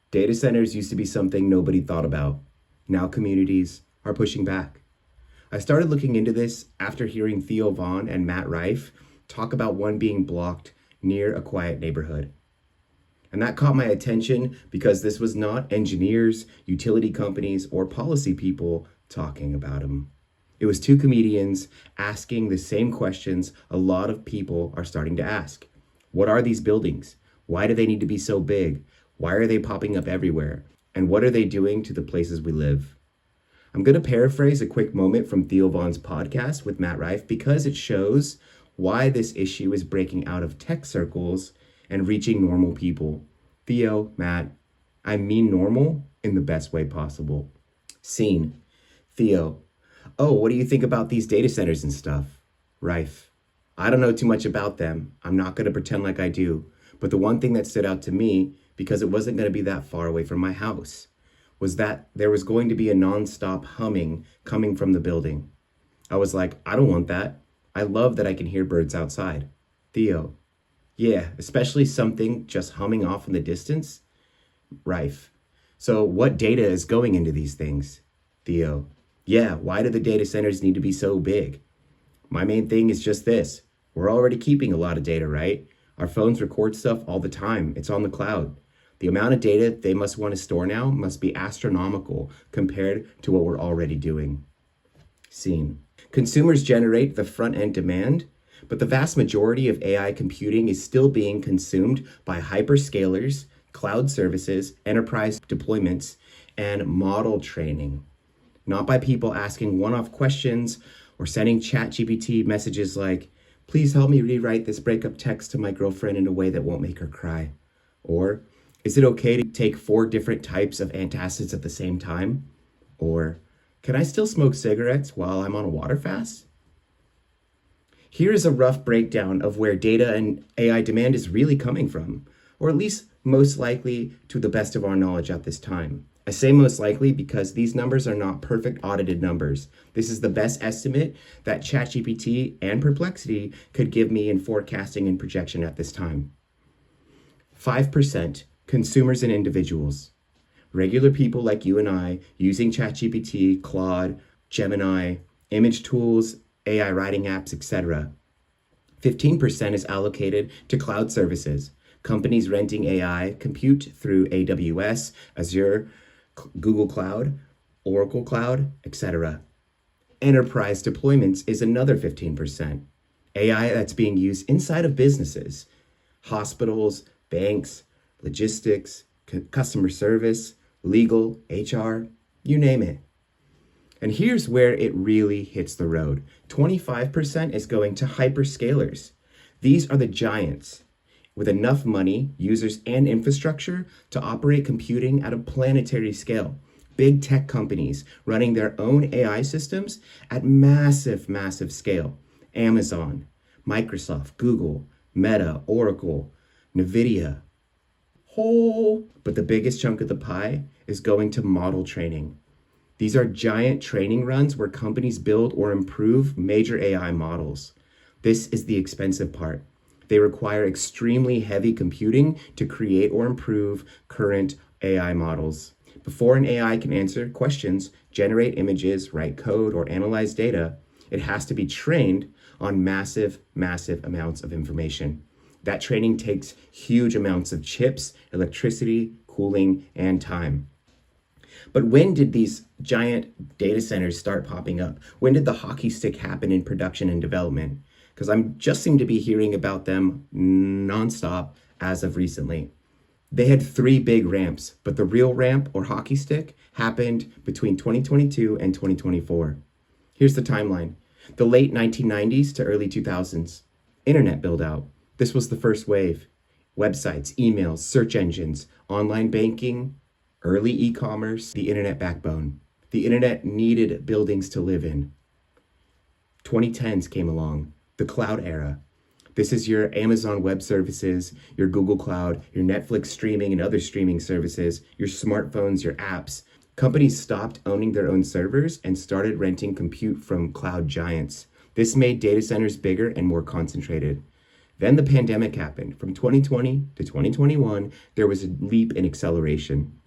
Data centers used to be something nobody thought about. Now communities are pushing back. I started looking into this after hearing Theo and Matt Rife talk about one being blocked near a quiet neighborhood. And that caught my attention because this was not engineers, utility companies, or policy people talking about them. It was two comedians asking the same questions a lot of people are starting to ask. What are these buildings? Why do they need to be so big? Why are they popping up everywhere? And what are they doing to the places we live? I'm going to paraphrase a quick moment from Theo Vaughn's podcast with Matt Rife because it shows why this issue is breaking out of tech circles and reaching normal people. Theo, Matt, I mean normal in the best way possible. Scene. Theo. Oh, what do you think about these data centers and stuff? Rife. I don't know too much about them. I'm not going to pretend like I do. But the one thing that stood out to me, because it wasn't going to be that far away from my house, was that there was going to be a nonstop humming coming from the building. I was like, I don't want that. I love that I can hear birds outside. Theo. Yeah, especially something just humming off in the distance. Rife. So what data is going into these things? Theo. Yeah, why do the data centers need to be so big? My main thing is just this. We're already keeping a lot of data, right? Our phones record stuff all the time. It's on the cloud. The amount of data they must want to store now must be astronomical compared to what we're already doing. Scene. Consumers generate the front-end demand, but the vast majority of AI computing is still being consumed by hyperscalers, cloud services, enterprise deployments, and model training. Not by people asking one-off questions or sending ChatGPT messages like, please help me rewrite this breakup text to my girlfriend in a way that won't make her cry. Or, is it okay to take 4 different types of antacids at the same time? Or, can I still smoke cigarettes while I'm on a water fast? Here is a rough breakdown of where data and AI demand is really coming from, or at least most likely to the best of our knowledge at this time. I say most likely because these numbers are not perfect audited numbers. This is the best estimate that ChatGPT and Perplexity could give me in forecasting and projection at this time. 5% consumers and individuals. Regular people like you and I using ChatGPT, Claude, Gemini, image tools, AI writing apps, etc. 15% is allocated to cloud services. Companies renting AI compute through AWS, Azure, Google Cloud, Oracle Cloud, etc. Enterprise deployments is another 15%. AI that's being used inside of businesses, hospitals, banks, logistics, customer service, legal, HR, you name it. And here's where it really hits the road. 25% is going to hyperscalers. These are the giants with enough money, users, and infrastructure to operate computing at a planetary scale. Big tech companies running their own AI systems at massive, massive scale. Amazon, Microsoft, Google, Meta, Oracle, NVIDIA. But the biggest chunk of the pie is going to model training. These are giant training runs where companies build or improve major AI models. This is the expensive part. They require extremely heavy computing to create or improve current AI models. Before an AI can answer questions, generate images, write code, or analyze data, it has to be trained on massive, massive amounts of information. That training takes huge amounts of chips, electricity, cooling, and time. But when did these giant data centers start popping up? When did the hockey stick happen in production and development? Because I'm just seem to be hearing about them nonstop as of recently. They had 3 big ramps, but the real ramp or hockey stick happened between 2022 and 2024. Here's the timeline. The late 1990s to early 2000s. Internet build out. This was the first wave. Websites, emails, search engines, online banking, early e-commerce, the internet backbone. The internet needed buildings to live in. 2010s came along, the cloud era. This is your Amazon Web Services, your Google Cloud, your Netflix streaming and other streaming services, your smartphones, your apps. Companies stopped owning their own servers and started renting compute from cloud giants. This made data centers bigger and more concentrated. Then the pandemic happened. From 2020 to 2021, there was a leap in acceleration.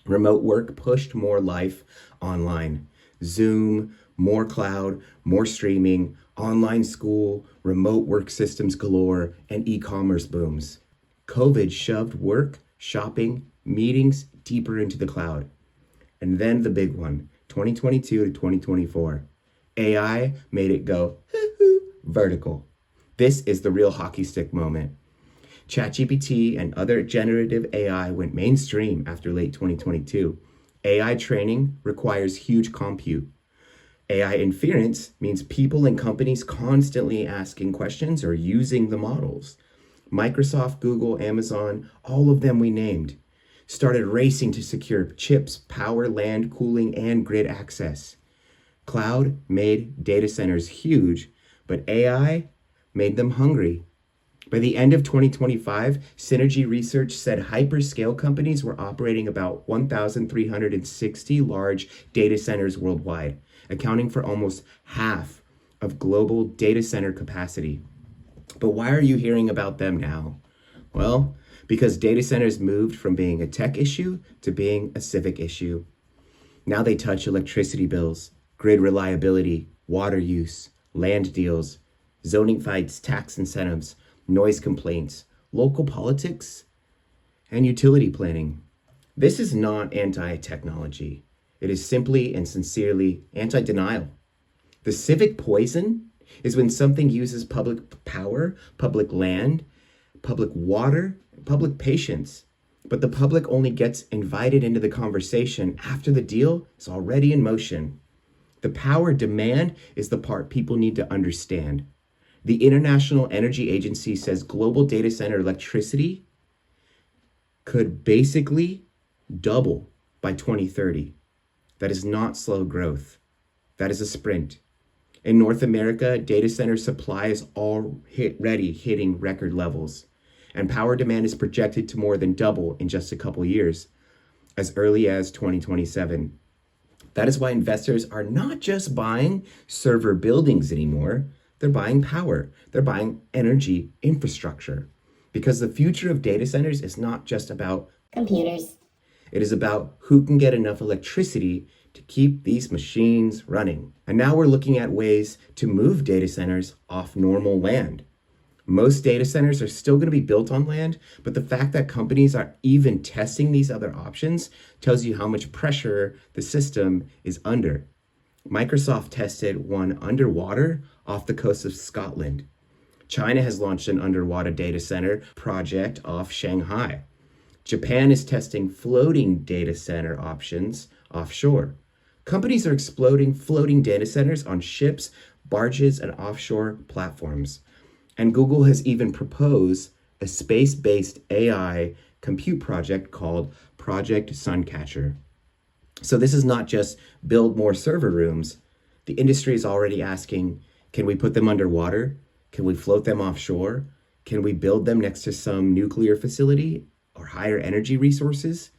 Remote work pushed more life online. Zoom, more cloud, more streaming, online school, remote work systems galore, and e-commerce booms. COVID shoved work, shopping, meetings deeper into the cloud. And then the big one, 2022 to 2024. AI made it go vertical. This is the real hockey stick moment. ChatGPT and other generative AI went mainstream after late 2022. AI training requires huge compute. AI inference means people and companies constantly asking questions or using the models. Microsoft, Google, Amazon, all of them we named, started racing to secure chips, power, land, cooling, and grid access. Cloud made data centers huge, but AI made them hungry. By the end of 2025, Synergy Research said hyperscale companies were operating about 1,360 large data centers worldwide, accounting for almost half of global data center capacity. But why are you hearing about them now? Well, because data centers moved from being a tech issue to being a civic issue. Now they touch electricity bills, grid reliability, water use, land deals, zoning fights, tax incentives, noise complaints, local politics, and utility planning. This is not anti-technology. It is simply and sincerely anti-denial. The civic poison is when something uses public power, public land, public water, public patience, but the public only gets invited into the conversation after the deal is already in motion. The power demand is the part people need to understand. The International Energy Agency says global data center electricity could basically double by 2030. That is not slow growth. That is a sprint. In North America, data center supply is already hitting record levels, and power demand is projected to more than double in just a couple years, as early as 2027. That is why investors are not just buying server buildings anymore. They're buying power. They're buying energy infrastructure. Because the future of data centers is not just about computers. It is about who can get enough electricity to keep these machines running. And now we're looking at ways to move data centers off normal land. Most data centers are still going to be built on land, but the fact that companies are even testing these other options tells you how much pressure the system is under. Microsoft tested one underwater off the coast of Scotland. China has launched an underwater data center project off Shanghai. Japan is testing floating data center options offshore. Companies are exploding floating data centers on ships, barges, and offshore platforms. And Google has even proposed a space-based AI compute project called Project Suncatcher. So this is not just build more server rooms. The industry is already asking, can we put them underwater? Can we float them offshore? Can we build them next to some nuclear facility or higher energy resources?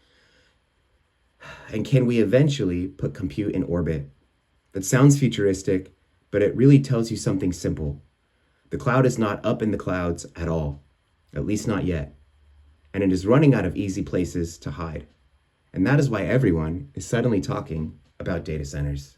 And can we eventually put compute in orbit? That sounds futuristic, but it really tells you something simple. The cloud is not up in the clouds at all, at least not yet. And it is running out of easy places to hide. And that is why everyone is suddenly talking about data centers.